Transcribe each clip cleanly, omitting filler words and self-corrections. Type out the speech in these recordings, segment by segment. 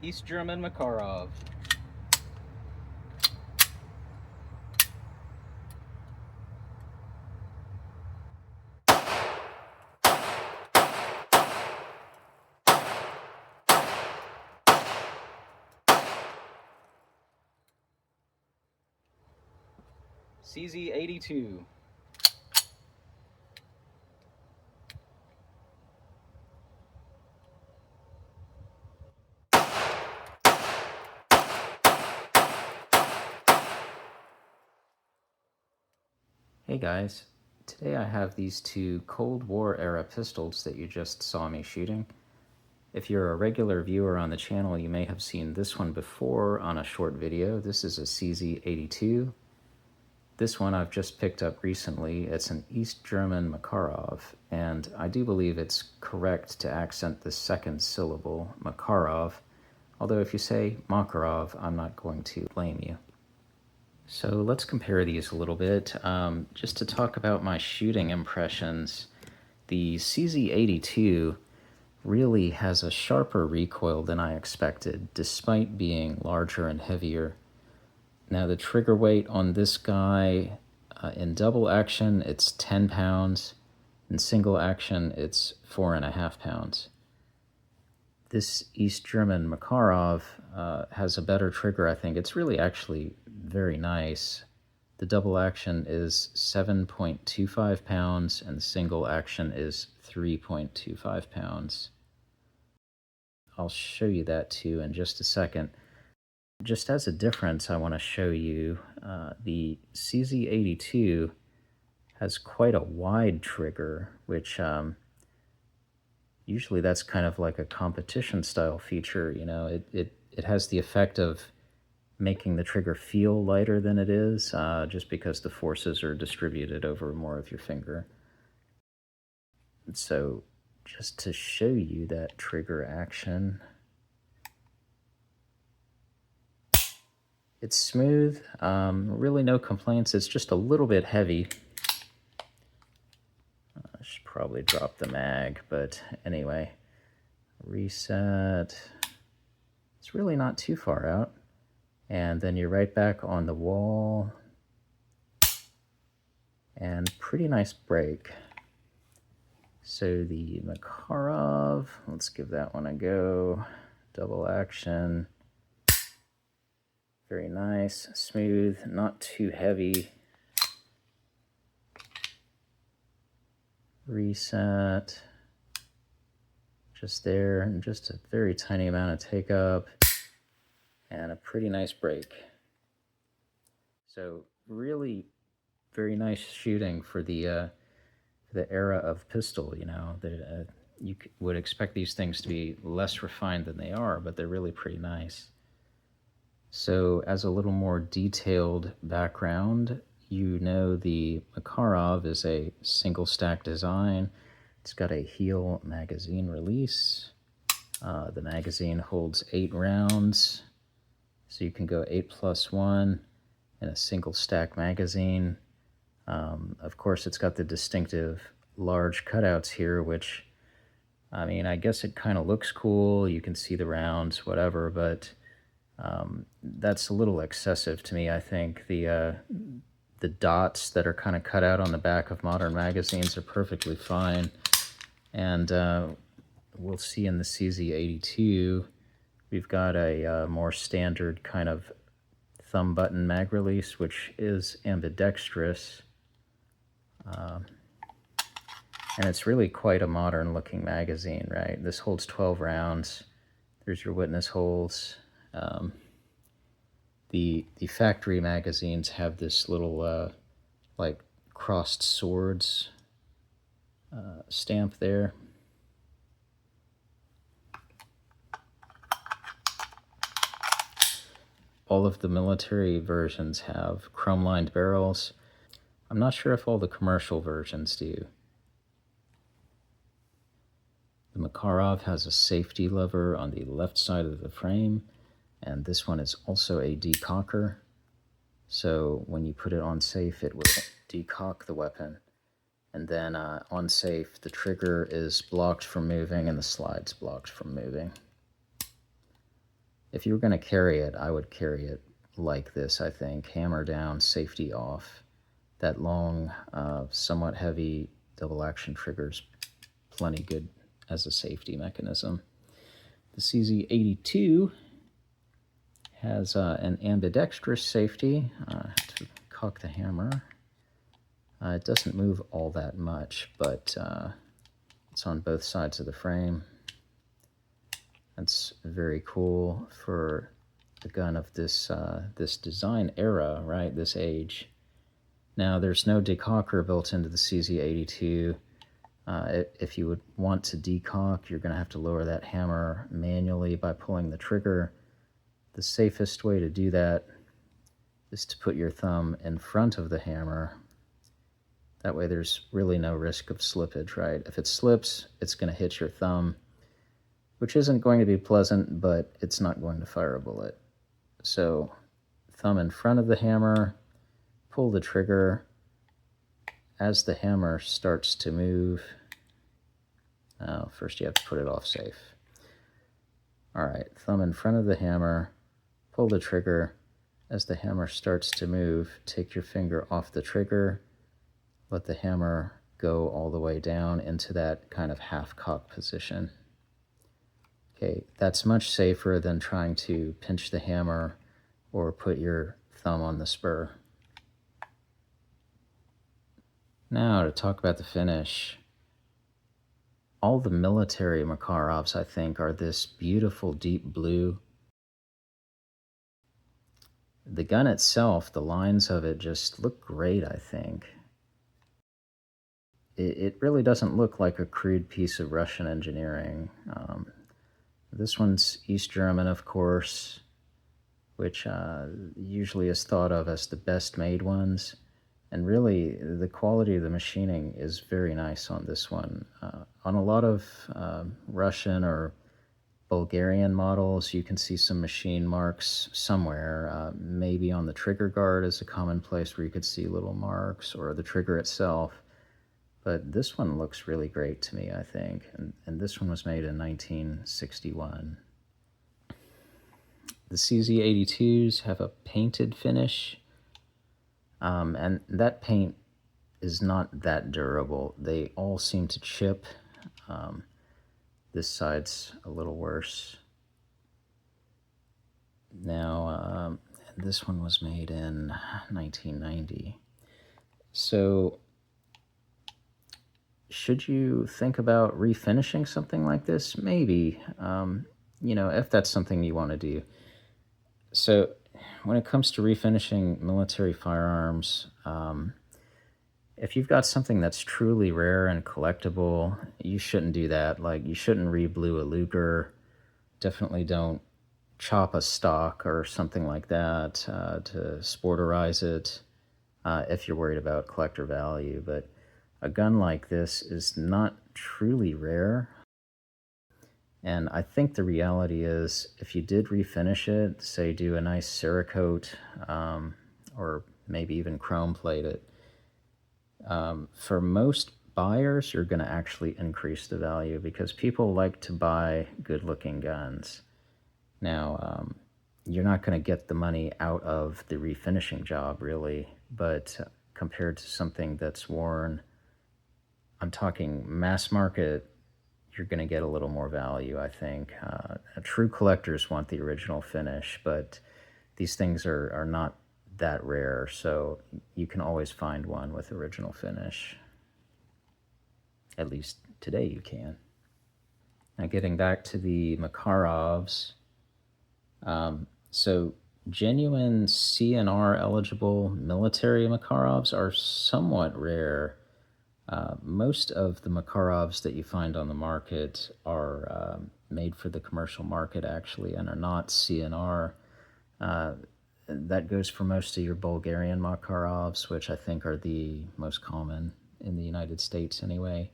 East German Makarov. CZ-82. Hey guys, today I have these two Cold War era pistols that you just saw me shooting. If you're a regular viewer on the channel, you may have seen this one before on a short video. This is a CZ-82. This one I've just picked up recently. It's an East German Makarov, and I do believe it's correct to accent the second syllable, Makarov, although if you say Makarov, I'm not going to blame you. So let's compare these a little bit. Just to talk about my shooting impressions, the CZ-82 really has a sharper recoil than I expected, despite being larger and heavier. Now the trigger weight on this guy, in double action, it's 10 pounds. In single action, it's 4.5 pounds. This East German Makarov has a better trigger, I think. It's really actually very nice. The double action is 7.25 pounds and the single action is 3.25 pounds. I'll show you that too in just a second. Just as a difference, I want to show you the CZ-82 has quite a wide trigger, which usually that's kind of like a competition style feature. You know, it has the effect of making the trigger feel lighter than it is, just because the forces are distributed over more of your finger. So just to show you that trigger action, it's smooth, really no complaints. It's just a little bit heavy. I should probably drop the mag, but anyway, reset. It's really not too far out. And then you're right back on the wall. And pretty nice break. So the Makarov, let's give that one a go. Double action. Very nice, smooth, not too heavy. Reset. Just there, and just a very tiny amount of take up. And a pretty nice break. So really very nice shooting for the era of pistol. You know, you would expect these things to be less refined than they are, but they're really pretty nice. So as a little more detailed background, you know the Makarov is a single stack design. It's got a heel magazine release. The magazine holds 8 rounds, so you can go 8+1 in a single stack magazine. Of course, it's got the distinctive large cutouts here, which, I mean, I guess it kind of looks cool. You can see the rounds, whatever, but that's a little excessive to me. I think the dots that are kind of cut out on the back of modern magazines are perfectly fine. And we'll see in the CZ-82, we've got a more standard kind of thumb button mag release, which is ambidextrous. And it's really quite a modern looking magazine, right? This holds 12 rounds. There's your witness holes. The factory magazines have this little like crossed swords stamp there. All of the military versions have chrome-lined barrels. I'm not sure if all the commercial versions do. The Makarov has a safety lever on the left side of the frame, and this one is also a decocker. So when you put it on safe, it will decock the weapon. And then on safe, the trigger is blocked from moving and the slide's blocked from moving. if you were going to carry it, I would carry it like this, I think. Hammer down, safety off. That long, somewhat heavy double action trigger's plenty good as a safety mechanism. The CZ-82 has an ambidextrous safety. To cock the hammer. It doesn't move all that much, but it's on both sides of the frame. That's very cool for a gun of this this design era, right? This age. Now, there's no decocker built into the CZ-82. If you would want to decock, you're going to have to lower that hammer manually by pulling the trigger. The safest way to do that is to put your thumb in front of the hammer. That way there's really no risk of slippage, right? If it slips, it's going to hit your thumb, which isn't going to be pleasant, but it's not going to fire a bullet. So, thumb in front of the hammer, pull the trigger. As the hammer starts to move, first you have to put it off safe. All right, thumb in front of the hammer, pull the trigger. As the hammer starts to move, take your finger off the trigger, let the hammer go all the way down into that kind of half-cock position. Okay, that's much safer than trying to pinch the hammer or put your thumb on the spur. Now to talk about the finish. All the military Makarovs, I think, are this beautiful deep blue. The gun itself, the lines of it just look great, I think. It really doesn't look like a crude piece of Russian engineering. This one's East German, of course, which usually is thought of as the best made ones. And really, the quality of the machining is very nice on this one. On a lot of Russian or Bulgarian models, you can see some machine marks somewhere. Maybe on the trigger guard is a common place where you could see little marks, or the trigger itself. But this one looks really great to me, I think. And this one was made in 1961. The CZ-82s have a painted finish. And that paint is not that durable. They all seem to chip. This side's a little worse. Now, this one was made in 1990. So, should you think about refinishing something like this? Maybe, you know, if that's something you want to do. So, when it comes to refinishing military firearms, if you've got something that's truly rare and collectible, you shouldn't do that. Like, you shouldn't re-blue a Luger. Definitely don't chop a stock or something like that to sporterize it if you're worried about collector value. But a gun like this is not truly rare. And I think the reality is, if you did refinish it, say do a nice Cerakote, or maybe even chrome plate it, for most buyers, you're going to actually increase the value because people like to buy good-looking guns. Now, you're not going to get the money out of the refinishing job, really, but compared to something that's worn, I'm talking mass market, you're going to get a little more value, I think. True collectors want the original finish, but these things are not that rare, so you can always find one with original finish. At least today you can. Now getting back to the Makarovs, so genuine CNR eligible military Makarovs are somewhat rare. Most of the Makarovs that you find on the market are made for the commercial market, actually, and are not CNR. That goes for most of your Bulgarian Makarovs, which I think are the most common in the United States anyway.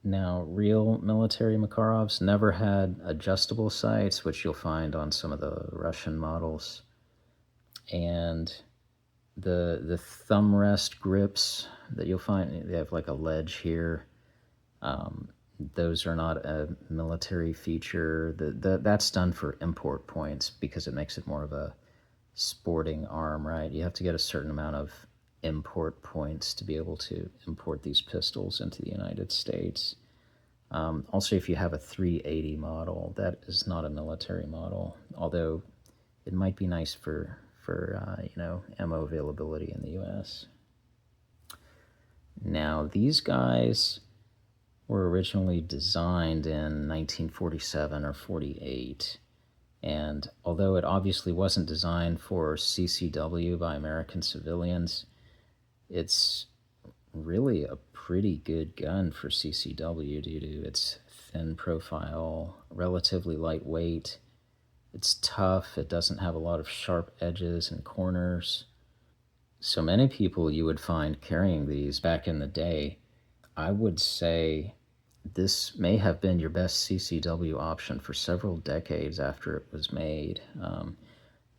Now, real military Makarovs never had adjustable sights, which you'll find on some of the Russian models. And the thumb rest grips that you'll find, they have like a ledge here. those are not a military feature. That's done for import points because it makes it more of a sporting arm, right? You have to get a certain amount of import points to be able to import these pistols into the United States. Also, if you have a 380 model, that is not a military model, although it might be nice for ammo availability in the U.S. Now, these guys were originally designed in 1947 or 48, and although it obviously wasn't designed for CCW by American civilians, it's really a pretty good gun for CCW due to its thin profile, relatively lightweight. It's tough, it doesn't have a lot of sharp edges and corners. So many people you would find carrying these back in the day. I would say this may have been your best CCW option for several decades after it was made,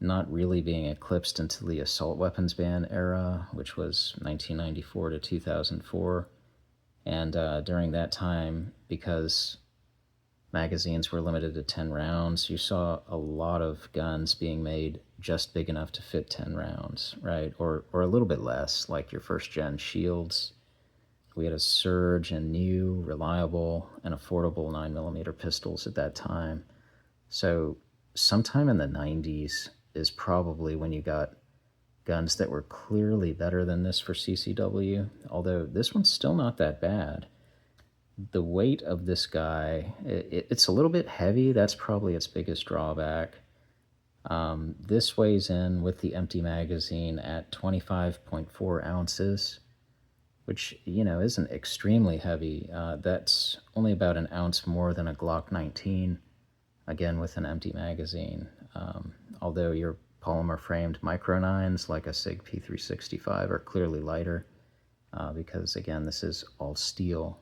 not really being eclipsed until the assault weapons ban era, which was 1994 to 2004. And during that time, because magazines were limited to 10 rounds, you saw a lot of guns being made just big enough to fit 10 rounds, right? Or a little bit less, like your first-gen Shields. We had a surge in new, reliable, and affordable 9mm pistols at that time. So sometime in the 90s is probably when you got guns that were clearly better than this for CCW, although this one's still not that bad. The weight of this guy, it's a little bit heavy. That's probably its biggest drawback. This weighs in with the empty magazine at 25.4 ounces, which, isn't extremely heavy. That's only about an ounce more than a Glock 19, again with an empty magazine. Although your polymer-framed micro 9s like a SIG P365 are clearly lighter because, again, this is all steel.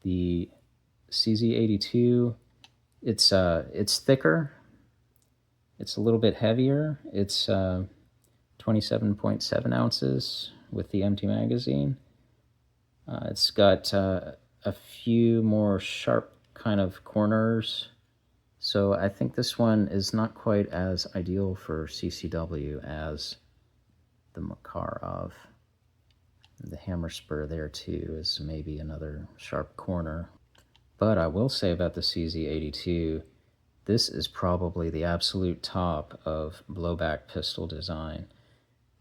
The CZ-82, it's thicker, it's a little bit heavier, it's 27.7 ounces with the empty magazine. It's got a few more sharp kind of corners, so I think this one is not quite as ideal for CCW as the Makarov. The hammer spur there too is maybe another sharp corner. But I will say about the CZ-82, this is probably the absolute top of blowback pistol design.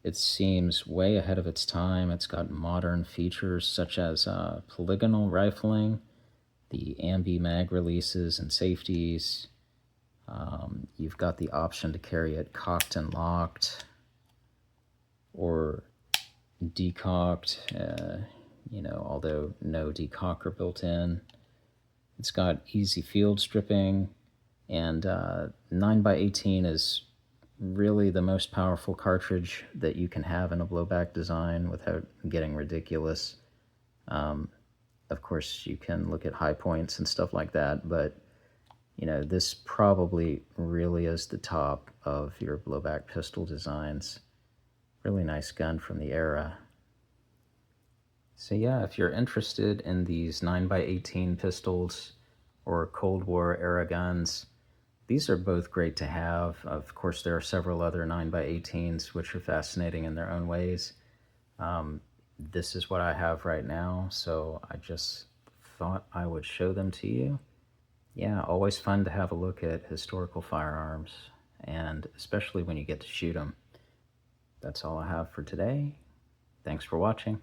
It seems way ahead of its time. It's got modern features such as polygonal rifling, the ambi mag releases and safeties. You've got the option to carry it cocked and locked or decocked, although no decocker built in. It's got easy field stripping, and 9x18 is really the most powerful cartridge that you can have in a blowback design without getting ridiculous. Of course, you can look at high points and stuff like that, but this probably really is the top of your blowback pistol designs. Really nice gun from the era. So yeah, if you're interested in these 9x18 pistols or Cold War era guns, these are both great to have. Of course, there are several other 9x18s which are fascinating in their own ways. This is what I have right now, so I just thought I would show them to you. Yeah, always fun to have a look at historical firearms, and especially when you get to shoot them. That's all I have for today. Thanks for watching.